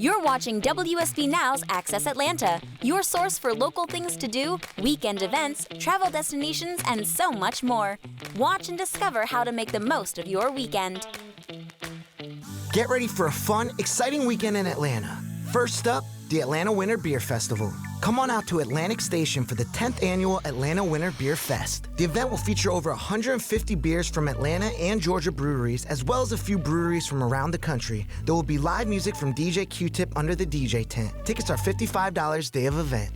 You're watching WSB Now's Access Atlanta, your source for local things to do, weekend events, travel destinations, and so much more. Watch and discover how to make the most of your weekend. Get ready for a fun, exciting weekend in Atlanta. First up, the Atlanta Winter Beer Festival. Come on out to Atlantic Station for the 10th annual Atlanta Winter Beer Fest. The event will feature over 150 beers from Atlanta and Georgia breweries, as well as a few breweries from around the country. There will be live music from DJ Q-Tip under the DJ tent. Tickets are $55 day of event.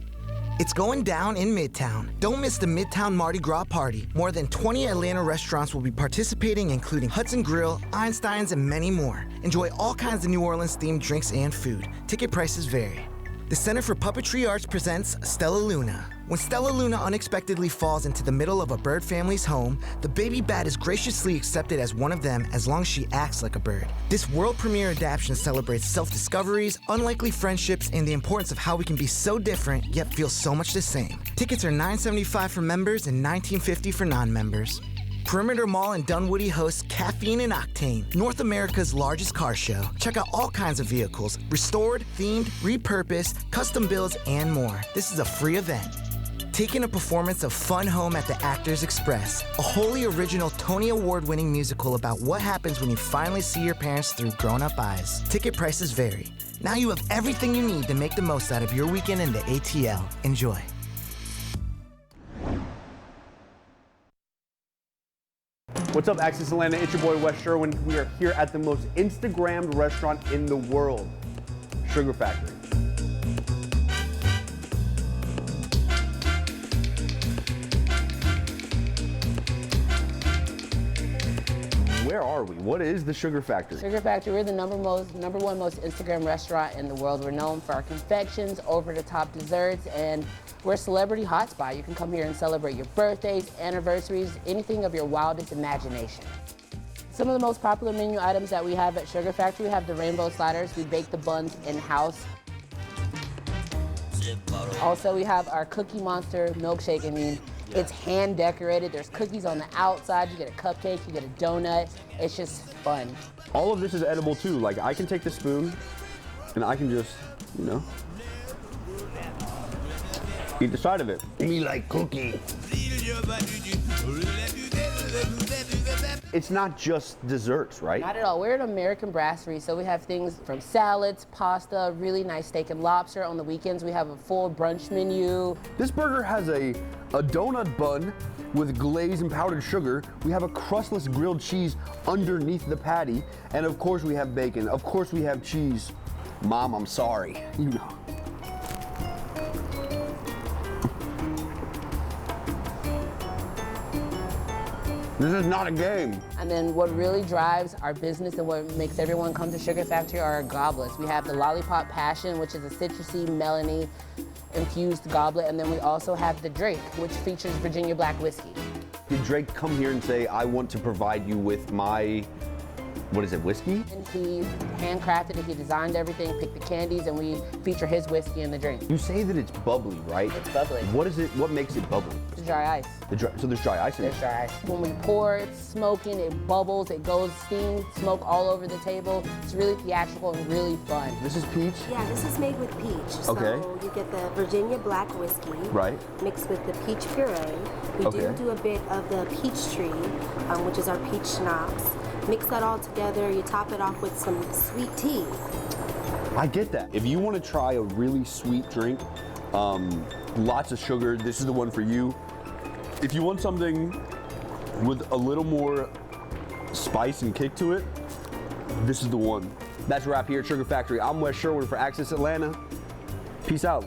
It's going down in Midtown. Don't miss the Midtown Mardi Gras party. More than 20 Atlanta restaurants will be participating, including Hudson Grill, Einstein's, and many more. Enjoy all kinds of New Orleans-themed drinks and food. Ticket prices vary. The Center for Puppetry Arts presents Stella Luna. When Stella Luna unexpectedly falls into the middle of a bird family's home, the baby bat is graciously accepted as one of them as long as she acts like a bird. This world premiere adaptation celebrates self-discoveries, unlikely friendships, and the importance of how we can be so different yet feel so much the same. Tickets are $9.75 for members and $19.50 for non-members. Perimeter Mall in Dunwoody hosts Caffeine and Octane, North America's largest car show. Check out all kinds of vehicles, restored, themed, repurposed, custom builds, and more. This is a free event. Take in a performance of Fun Home at the Actors Express, a wholly original Tony Award-winning musical about what happens when you finally see your parents through grown-up eyes. Ticket prices vary. Now you have everything you need to make the most out of your weekend in the ATL. Enjoy. What's up, Access Atlanta? It's your boy, Wes Sherwin. We are here at the most Instagrammed restaurant in the world, Sugar Factory. Where are we? What is the Sugar Factory? Sugar Factory, we're the number one most Instagram restaurant in the world. We're known for our confections, over-the-top desserts, and we're a celebrity hotspot. You can come here and celebrate your birthdays, anniversaries, anything of your wildest imagination. Some of the most popular menu items that we have at Sugar Factory, we have the rainbow sliders. We bake the buns in-house. Also, we have our Cookie Monster milkshake. It's hand decorated. There's cookies on the outside. You get a cupcake, you get a donut. It's just fun. All of this is edible too. Like, I can take the spoon and I can just, eat the side of it. Me like cookie. It's not just desserts, right? Not at all. We're an American brasserie, so we have things from salads, pasta, really nice steak and lobster. On the weekends, we have a full brunch menu. This burger has a donut bun with glaze and powdered sugar. We have a crustless grilled cheese underneath the patty. And of course we have bacon. Of course we have cheese. Mom, I'm sorry. This is not a game. And then what really drives our business and what makes everyone come to Sugar Factory are our goblets. We have the Lollipop Passion, which is a citrusy, melony infused goblet, and then we also have the Drake, which features Virginia Black whiskey. Did Drake come here and say, I want to provide you with my, what is it, whiskey? And he handcrafted it, he designed everything, picked the candies, and we feature his whiskey in the drink. You say that it's bubbly, right? It's bubbly. What is it, what makes it bubbly? It's dry ice. So there's dry ice in it? There's dry ice. When we pour, it's smoking, it bubbles, it goes steam, smoke all over the table. It's really theatrical and really fun. This is peach? Yeah, this is made with peach. Okay. So you get the Virginia Black whiskey. Right. Mixed with the peach puree. We do a bit of the peach tree, which is our peach schnapps. Mix that all together, you top it off with some sweet tea. I get that. If you want to try a really sweet drink, lots of sugar, this is the one for you. If you want something with a little more spice and kick to it, this is the one. That's a wrap here at Sugar Factory. I'm Wes Sherwin for Access Atlanta. Peace out.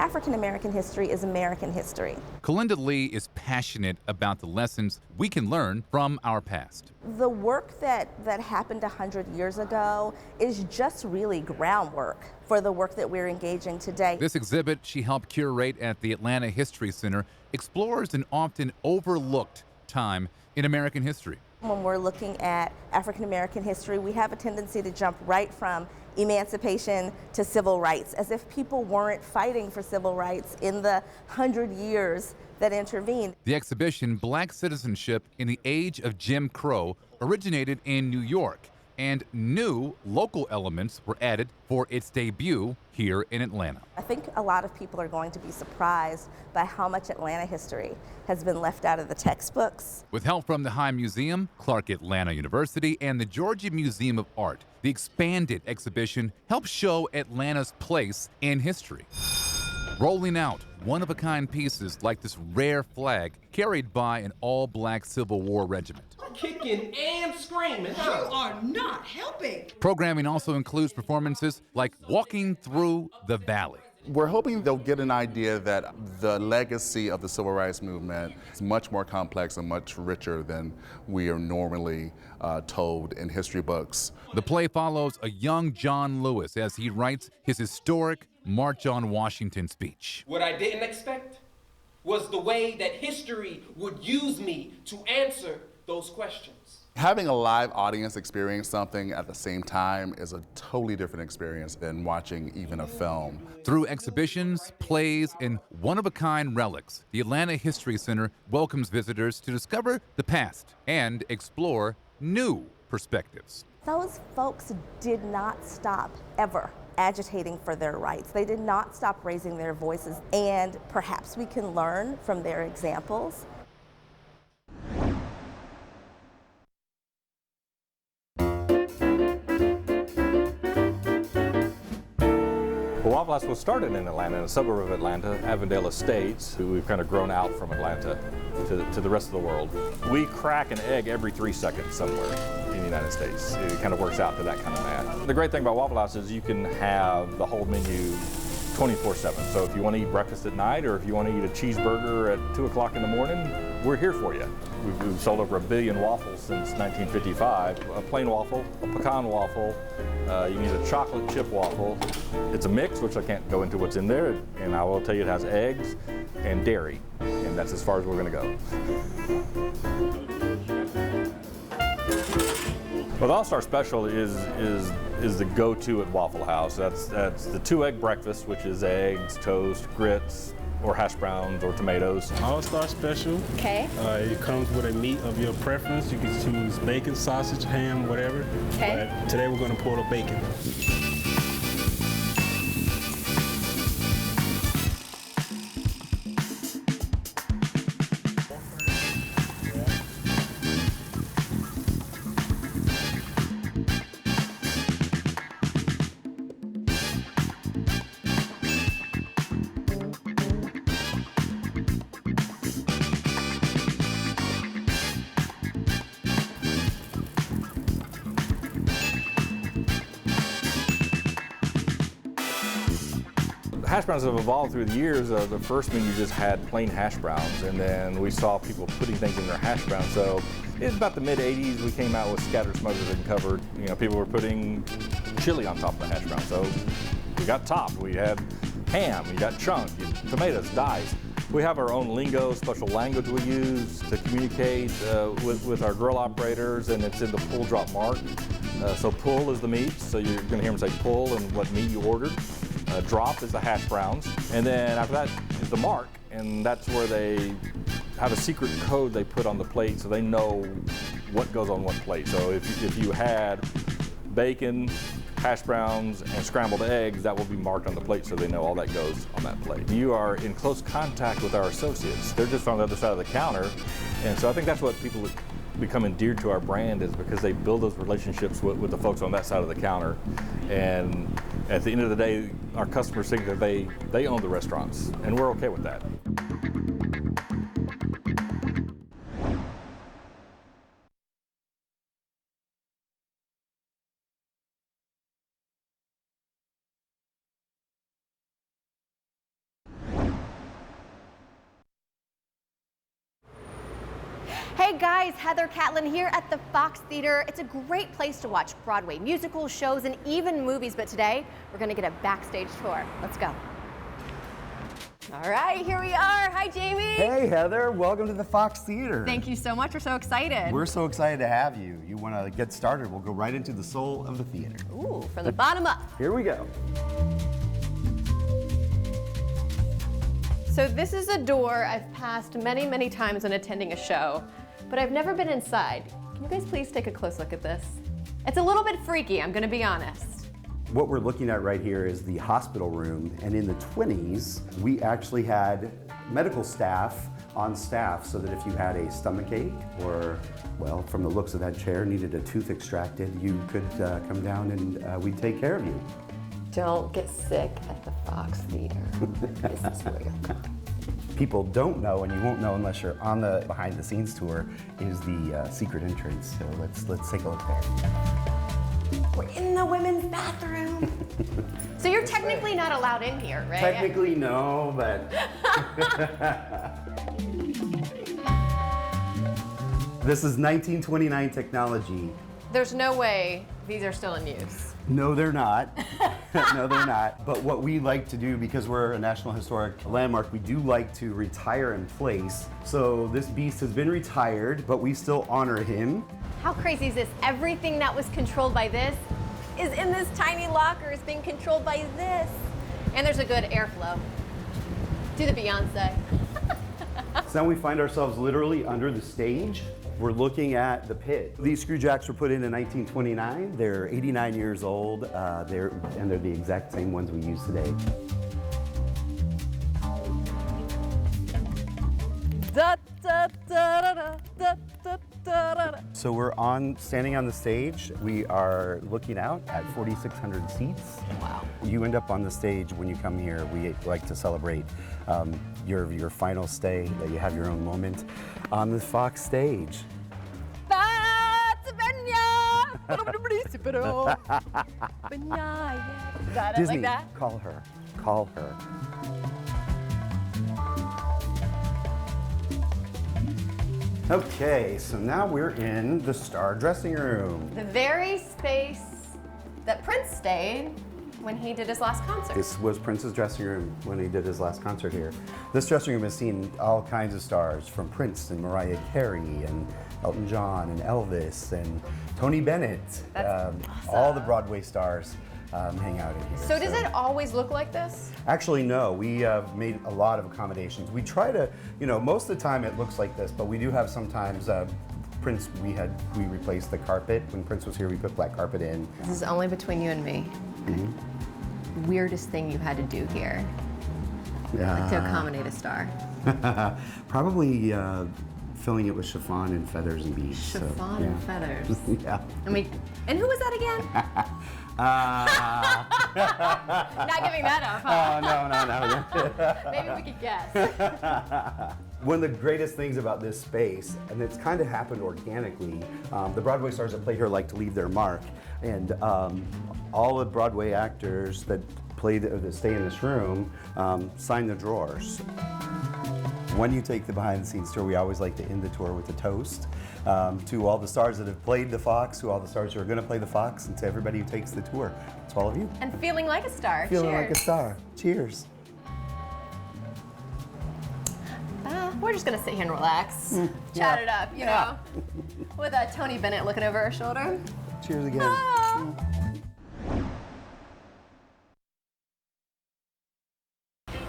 African American history is American history. Kalinda Lee is passionate about the lessons we can learn from our past. The work that happened 100 years ago is just really groundwork for the work that we're engaging today. This exhibit she helped curate at the Atlanta History Center explores an often overlooked time in American history. When we're looking at African American history, we have a tendency to jump right from emancipation to civil rights, as if people weren't fighting for civil rights in the 100 years that intervened. The exhibition, Black Citizenship in the Age of Jim Crow, originated in New York, and new local elements were added for its debut here in Atlanta. I think a lot of people are going to be surprised by how much Atlanta history has been left out of the textbooks. With help from the High Museum, Clark Atlanta University, and the Georgia Museum of Art, the expanded exhibition helps show Atlanta's place in history. Rolling out one-of-a-kind pieces like this rare flag carried by an all-black Civil War regiment. Kicking and screaming. You are not helping. Programming also includes performances like Walking Through the Valley. We're hoping they'll get an idea that the legacy of the civil rights movement is much more complex and much richer than we are normally told in history books. The play follows a young John Lewis as he writes his historic March on Washington speech. What I didn't expect was the way that history would use me to answer those questions. Having a live audience experience something at the same time is a totally different experience than watching even a film. Through exhibitions, plays, and one-of-a-kind relics, the Atlanta History Center welcomes visitors to discover the past and explore new perspectives. Those folks did not stop ever agitating for their rights. They did not stop raising their voices, and perhaps we can learn from their examples. Waffle House was started in Atlanta, in a suburb of Atlanta, Avondale Estates. We've kind of grown out from Atlanta to the rest of the world. We crack an egg every 3 seconds somewhere in the United States. It kind of works out to that kind of math. The great thing about Waffle House is you can have the whole menu 24/7. So if you want to eat breakfast at night, or if you want to eat a cheeseburger at 2 o'clock in the morning, we're here for you. We've sold over 1 billion waffles since 1955. A plain waffle, a pecan waffle, you need a chocolate chip waffle. It's a mix, which I can't go into what's in there, and I will tell you it has eggs and dairy, and that's as far as we're going to go. Well, the All-Star Special is the go-to at Waffle House. That's the 2-egg breakfast, which is eggs, toast, grits, or hash browns, or tomatoes. All-Star Special. Okay. It comes with a meat of your preference. You can choose bacon, sausage, ham, whatever. Okay. But today we're going to pull the bacon. Hash browns have evolved through the years. The first menu just had plain hash browns, and then we saw people putting things in their hash browns. So it's about the mid-'80s we came out with scattered, smothered, and covered. You know, people were putting chili on top of the hash brown. So we got topped. We had ham, we got chunk, tomatoes, dice. We have our own lingo, special language we use to communicate with our grill operators, and it's in the pull drop mark. So pull is the meat, so you're going to hear them say pull and what meat you ordered. Drop is the hash browns, and then after that is the mark, and that's where they have a secret code they put on the plate so they know what goes on what plate. So if you had bacon, hash browns, and scrambled eggs, that will be marked on the plate so they know all that goes on that plate. You are in close contact with our associates. They're just on the other side of the counter, and so I think that's what people become endeared to our brand, is because they build those relationships with the folks on that side of the counter. And at the end of the day, our customers think that they own the restaurants, and we're okay with that. Hey guys, Heather Catlin here at the Fox Theater. It's a great place to watch Broadway musicals, shows, and even movies, but today we're going to get a backstage tour. Let's go. All right, here we are. Hi, Jamie. Hey, Heather. Welcome to the Fox Theater. Thank you so much. We're so excited. We're so excited to have you. You want to get started? We'll go right into the soul of the theater. Ooh, from the bottom up. Here we go. So this is a door I've passed many, many times when attending a show, but I've never been inside. Can you guys please take a close look at this? It's a little bit freaky, I'm gonna be honest. What we're looking at right here is the hospital room, and in the 20s, we actually had medical staff on staff so that if you had a stomachache or, well, from the looks of that chair, needed a tooth extracted, you could come down and we'd take care of you. Don't get sick at the Fox Theater. This is where you're going. People don't know, and you won't know unless you're on the behind the scenes tour, is the secret entrance. So let's take a look there. We're in the women's bathroom. So you're technically not allowed in here, right? Technically no, but. This is 1929 technology. There's no way these are still in use. No, they're not. No, they're not. But what we like to do, because we're a National Historic Landmark, we do like to retire in place. So this beast has been retired, but we still honor him. How crazy is this? Everything that was controlled by this is in this tiny locker, is being controlled by this. And there's a good airflow. Do the Beyonce. So now we find ourselves literally under the stage. We're looking at the pit. These screw jacks were put in 1929. They're 89 years old, and they're the exact same ones we use today. So we're standing on the stage. We are looking out at 4,600 seats. Wow. You end up on the stage when you come here. We like to celebrate your final stay, that you have your own moment on the Fox stage. Disney, like that? Call her. Call her. Okay, so now we're in the star dressing room. The very space that Prince stayed when he did his last concert. This was Prince's dressing room when he did his last concert here. This dressing room has seen all kinds of stars, from Prince and Mariah Carey and Elton John and Elvis and Tony Bennett. Awesome. All the Broadway stars hang out in here. So does it always look like this? Actually, no. We made a lot of accommodations. We try to, most of the time it looks like this, but we do have sometimes Prince, we replaced the carpet. When Prince was here, we put black carpet in. This is only between you and me. Mm-hmm. Weirdest thing you had to do here, like to accommodate a star. Probably filling it with chiffon and feathers and beads. Chiffon and feathers. Yeah. And who was that again? Not giving that up, huh? No. Maybe we could guess. One of the greatest things about this space, and it's kind of happened organically, the Broadway stars that play here like to leave their mark, and all the Broadway actors that stay in this room sign the drawers. When you take the behind the scenes tour, we always like to end the tour with a toast to all the stars that have played the Fox, to all the stars who are going to play the Fox, and to everybody who takes the tour. It's all of you. And feeling like a star. Feeling Cheers. like a star. Cheers. We're just gonna sit here and relax, chat it up, you know, with Tony Bennett looking over our shoulder. Cheers again.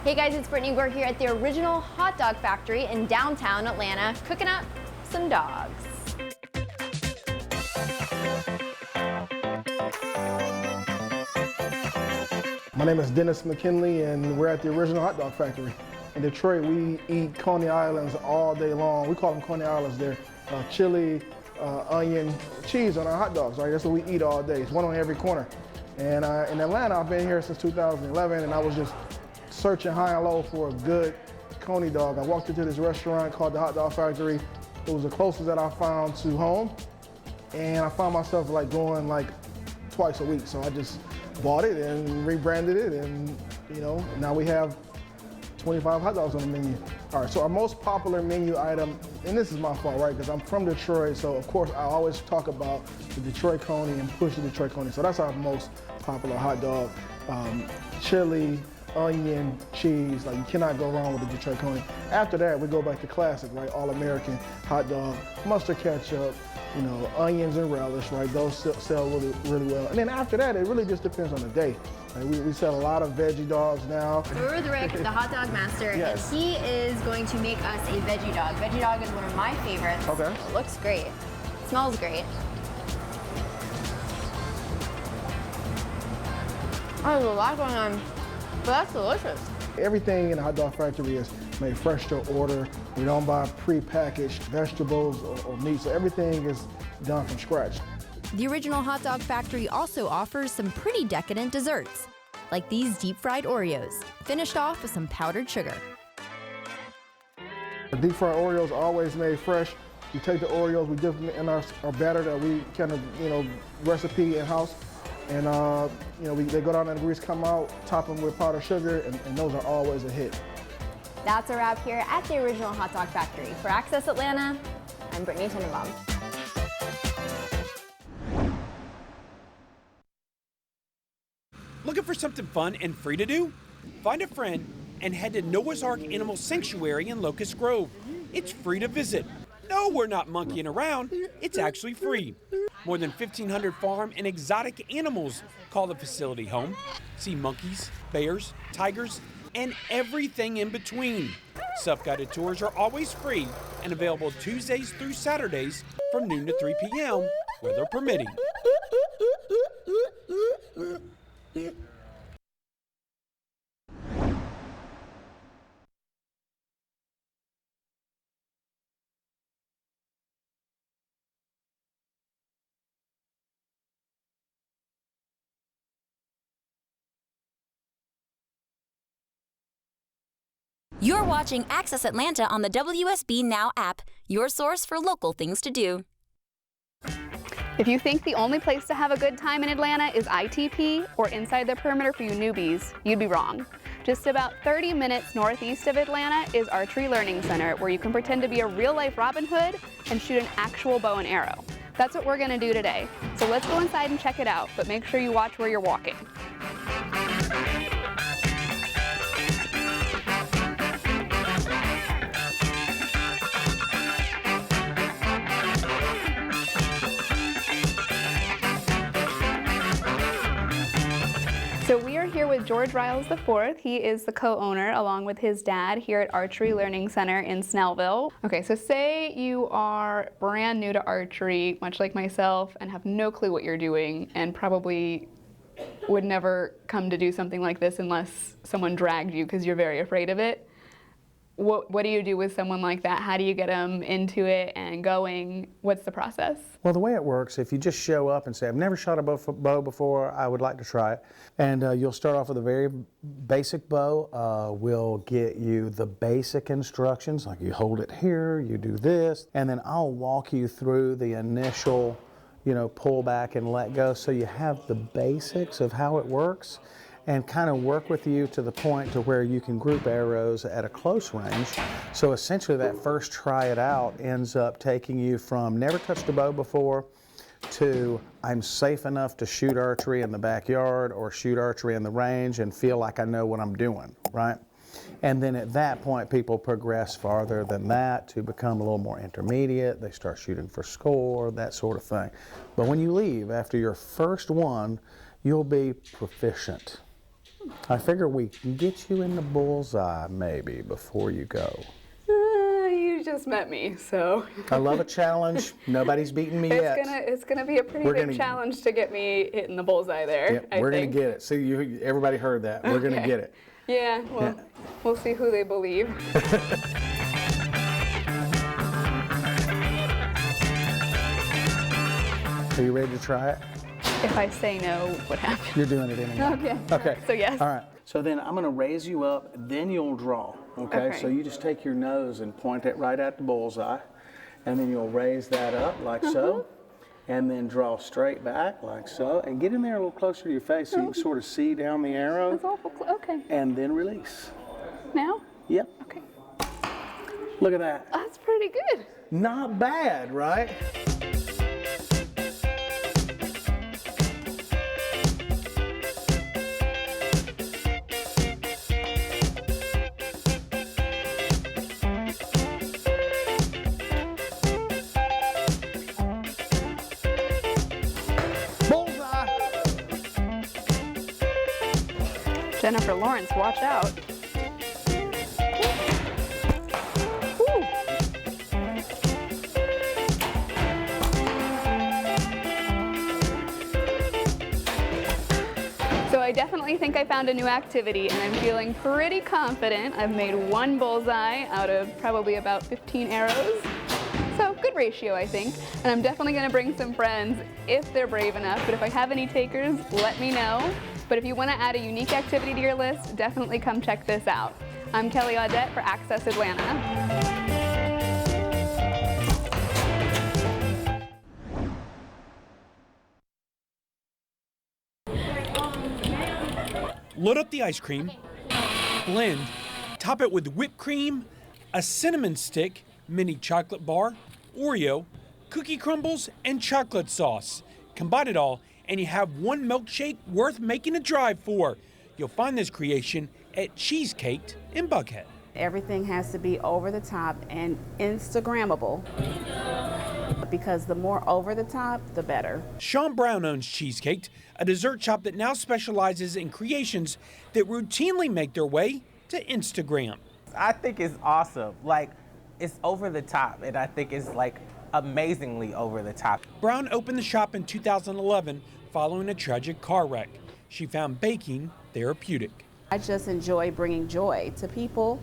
Hey guys, it's Brittany. We're here at the original hot dog factory in downtown Atlanta, cooking up some dogs. My name is Dennis McKinley, and we're at the original hot dog factory. In Detroit, we eat Coney Islands all day long. We call them Coney Islands. They're chili, onion, cheese on our hot dogs, right? That's what we eat all day. It's one on every corner. And in Atlanta, I've been here since 2011, and I was just searching high and low for a good Coney dog. I walked into this restaurant called the Hot Dog Factory. It was the closest that I found to home, and I found myself going twice a week. So I just bought it and rebranded it, and now we have 25 hot dogs on the menu. All right, so our most popular menu item, and this is my fault, right? Because I'm from Detroit, so of course I always talk about the Detroit Coney and push the Detroit Coney. So that's our most popular hot dog. Chili, onion, cheese. Like, you cannot go wrong with the Detroit Coney. After that, we go back to classic, right? All-American hot dog, mustard ketchup, you know, onions and relish, right? Those sell really, really well. And then after that, it really just depends on the day. Right? We sell a lot of veggie dogs now. So we're with Rick, the hot dog master, Yes. and he is going to make us a veggie dog. Veggie dog is one of my favorites. Okay. It looks great. Smells great. Oh, there's a lot going on, but that's delicious. Everything in the hot dog factory is made fresh to order. We don't buy pre-packaged vegetables or meat, so everything is done from scratch. The original hot dog factory also offers some pretty decadent desserts, like these deep-fried Oreos, finished off with some powdered sugar. The deep-fried Oreos are always made fresh. We take the Oreos, we dip them in our batter that we kind of, you know, recipe in-house. And, you know, they go down in the grease, come out, top them with powdered sugar, and those are always a hit. That's a wrap here at the original hot dog factory. For Access Atlanta, I'm Brittany Tenenbaum. Looking for something fun and free to do? Find a friend and head to Noah's Ark Animal Sanctuary in Locust Grove. It's free to visit. No, we're not monkeying around. It's actually free. More than 1,500 farm and exotic animals call the facility home. See monkeys, bears, tigers, and everything in between. Self-guided tours are always free and available Tuesdays through Saturdays from noon to 3 p.m., weather permitting. You're watching Access Atlanta on the WSB Now app, your source for local things to do. If you think the only place to have a good time in Atlanta is ITP or Inside the Perimeter for you newbies, you'd be wrong. Just about 30 minutes northeast of Atlanta is Archery Learning Center, where you can pretend to be a real-life Robin Hood and shoot an actual bow and arrow. That's what we're going to do today. So let's go inside and check it out, but make sure you watch where you're walking. So we are here with George Riles IV. He is the co-owner, along with his dad, here at Archery Learning Center in Snellville. Okay, so say you are brand new to archery, much like myself, and have no clue what you're doing, and probably would never come to do something like this unless someone dragged you because you're very afraid of it. What do you do with someone like that? How do you get them into it and going? What's the process? Well, the way it works, if you just show up and say, I've never shot a bow before, I would like to try it. And you'll start off with a very basic bow. We'll get you the basic instructions, like you hold it here, you do this, and then I'll walk you through the initial, you know, pull back and let go, so you have the basics of how it works, and kind of work with you to the point to where you can group arrows at a close range. So essentially that first try it out ends up taking you from never touched a bow before to I'm safe enough to shoot archery in the backyard or shoot archery in the range and feel like I know what I'm doing, right? And then at that point, people progress farther than that to become a little more intermediate. They start shooting for score, that sort of thing. But when you leave after your first one, you'll be proficient. I figure we can get you in the bullseye maybe before you go. You just met me, so. I love a challenge. Nobody's beaten me yet. It's gonna be a pretty big challenge to get me hitting the bullseye there. Yep, we're gonna get it. See, everybody heard that. We're gonna get it. Yeah, well, we'll see who they believe. Are you ready to try it? If I say no, what happens? You're doing it anyway. Okay. Okay. So yes. All right. So then I'm going to raise you up, then you'll draw. Okay? So you just take your nose and point it right at the bullseye, and then you'll raise that up like so, and then draw straight back like so, and get in there a little closer to your face so you can sort of see down the arrow. That's awful. Okay. And then release. Now? Yep. Okay. Look at that. That's pretty good. Not bad, right? Jennifer Lawrence, watch out. Woo. So I definitely think I found a new activity, and I'm feeling pretty confident. I've made one bullseye out of probably about 15 arrows. So good ratio, I think. And I'm definitely gonna bring some friends if they're brave enough. But if I have any takers, let me know. But if you wanna add a unique activity to your list, definitely come check this out. I'm Kelly Audette for Access Atlanta. Load up the ice cream, blend, top it with whipped cream, a cinnamon stick, mini chocolate bar, Oreo, cookie crumbles, and chocolate sauce. Combine it all, and you have one milkshake worth making a drive for. You'll find this creation at Cheesecake in Buckhead. Everything has to be over the top and Instagrammable, because the more over the top, the better. Sean Brown owns Cheesecake, a dessert shop that now specializes in creations that routinely make their way to Instagram. I think it's awesome. Like, it's over the top, and I think it's like amazingly over the top. Brown opened the shop in 2011 following a tragic car wreck. She found baking therapeutic. I just enjoy bringing joy to people,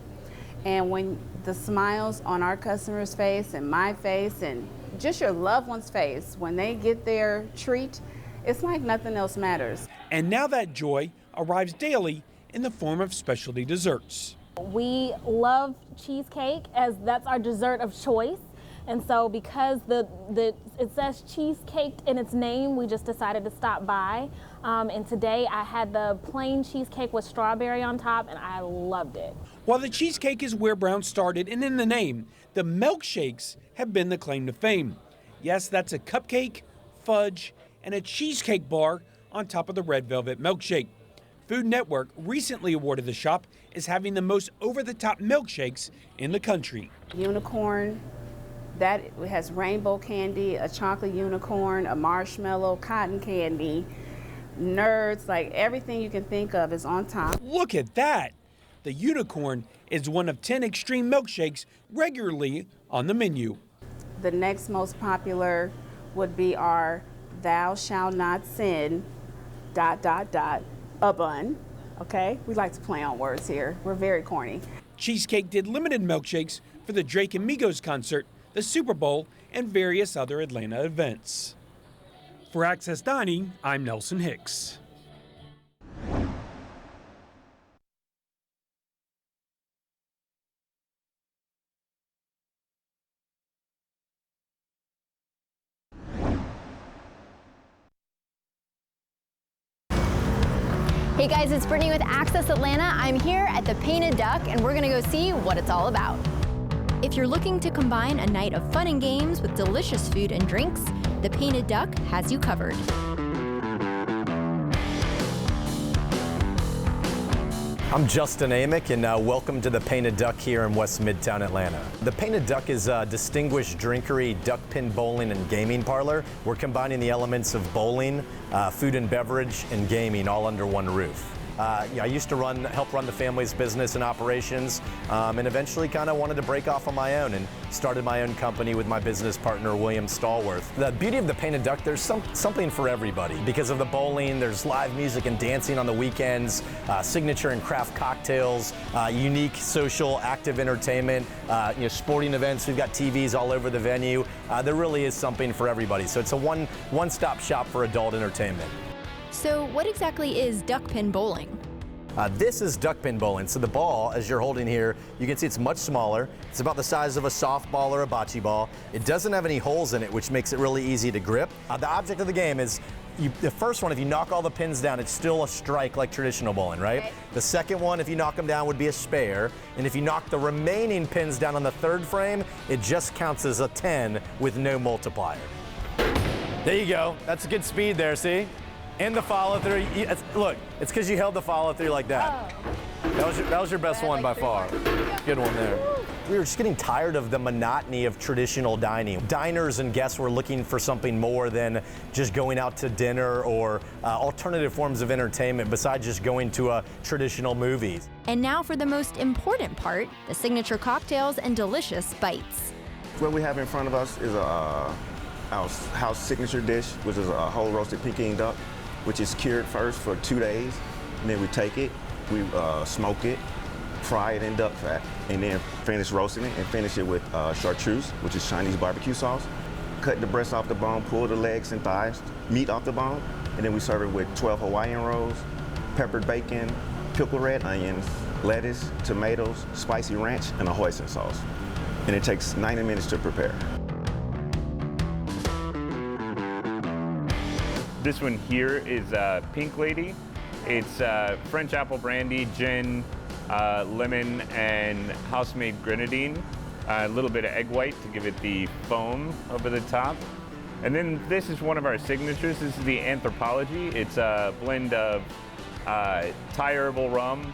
and when the smiles on our customers' face and my face and just your loved one's face, when they get their treat, it's like nothing else matters. And now that joy arrives daily in the form of specialty desserts. We love cheesecake, as that's our dessert of choice. And so because it says cheesecake in its name, we just decided to stop by. And today I had the plain cheesecake with strawberry on top, and I loved it. While the cheesecake is where Brown started and in the name, the milkshakes have been the claim to fame. Yes, that's a cupcake, fudge, and a cheesecake bar on top of the red velvet milkshake. Food Network recently awarded the shop as having the most over-the-top milkshakes in the country. Unicorn, that has rainbow candy, a chocolate unicorn, a marshmallow, cotton candy, nerds, like everything you can think of is on top. Look at that! The unicorn is one of 10 extreme milkshakes regularly on the menu. The next most popular would be our Thou Shall Not Sin, ... a bun. Okay? We like to play on words here. We're very corny. Cheesecake did limited milkshakes for the Drake and Migos concert, the Super Bowl, and various other Atlanta events. For Access Dining, I'm Nelson Hicks. Hey guys, it's Brittany with Access Atlanta. I'm here at the Painted Duck, and we're gonna go see what it's all about. If you're looking to combine a night of fun and games with delicious food and drinks, the Painted Duck has you covered. I'm Justin Amick, and welcome to the Painted Duck here in West Midtown Atlanta. The Painted Duck is a distinguished drinkery, duck pin bowling, and gaming parlor. We're combining the elements of bowling, food and beverage, and gaming all under one roof. I used to help run the family's business and operations, and eventually kind of wanted to break off on my own and started my own company with my business partner, William Stallworth. The beauty of the Painted Duck, there's something for everybody. Because of the bowling, there's live music and dancing on the weekends, signature and craft cocktails, unique social active entertainment, sporting events. We've got TVs all over the venue. There really is something for everybody. So it's a one-stop shop for adult entertainment. So what exactly is duck pin bowling? This is duck pin bowling. So the ball, as you're holding here, you can see it's much smaller. It's about the size of a softball or a bocce ball. It doesn't have any holes in it, which makes it really easy to grip. The object of the game is, the first one, if you knock all the pins down, it's still a strike like traditional bowling, right? Okay. The second one, if you knock them down, would be a spare. And if you knock the remaining pins down on the third frame, it just counts as a 10 with no multiplier. There you go. That's a good speed there, see? And the follow through. Look, it's because you held the follow through like that. Oh. That was your best one by far. Good one there. We were just getting tired of the monotony of traditional dining. Diners and guests were looking for something more than just going out to dinner or alternative forms of entertainment besides just going to traditional movies. And now for the most important part, the signature cocktails and delicious bites. What we have in front of us is our house signature dish, which is a whole roasted Peking duck, which is cured first for 2 days. And then we take it, we smoke it, fry it in duck fat, and then finish roasting it and finish it with chartreuse, which is Chinese barbecue sauce. Cut the breast off the bone, pull the legs and thighs, meat off the bone, and then we serve it with 12 Hawaiian rolls, peppered bacon, pickled red onions, lettuce, tomatoes, spicy ranch, and a hoisin sauce. And it takes 90 minutes to prepare. This one here is Pink Lady. It's French apple brandy, gin, lemon, and house-made grenadine. A little bit of egg white to give it the foam over the top. And then this is one of our signatures. This is the Anthropology. It's a blend of Thai herbal rum,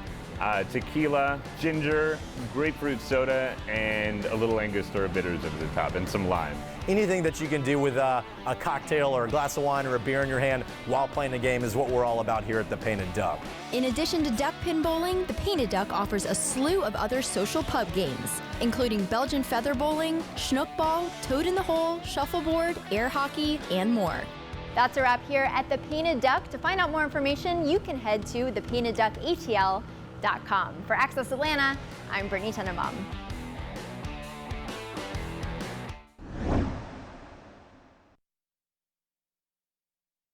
tequila, ginger, grapefruit soda, and a little Angostura bitters over the top, and some lime. Anything that you can do with a cocktail or a glass of wine or a beer in your hand while playing a game is what we're all about here at the Painted Duck. In addition to duck pin bowling, the Painted Duck offers a slew of other social pub games, including Belgian feather bowling, schnook ball, toad in the hole, shuffleboard, air hockey, and more. That's a wrap here at the Painted Duck. To find out more information, you can head to thepaintedduckatl.com. For Access Atlanta, I'm Brittany Tenenbaum.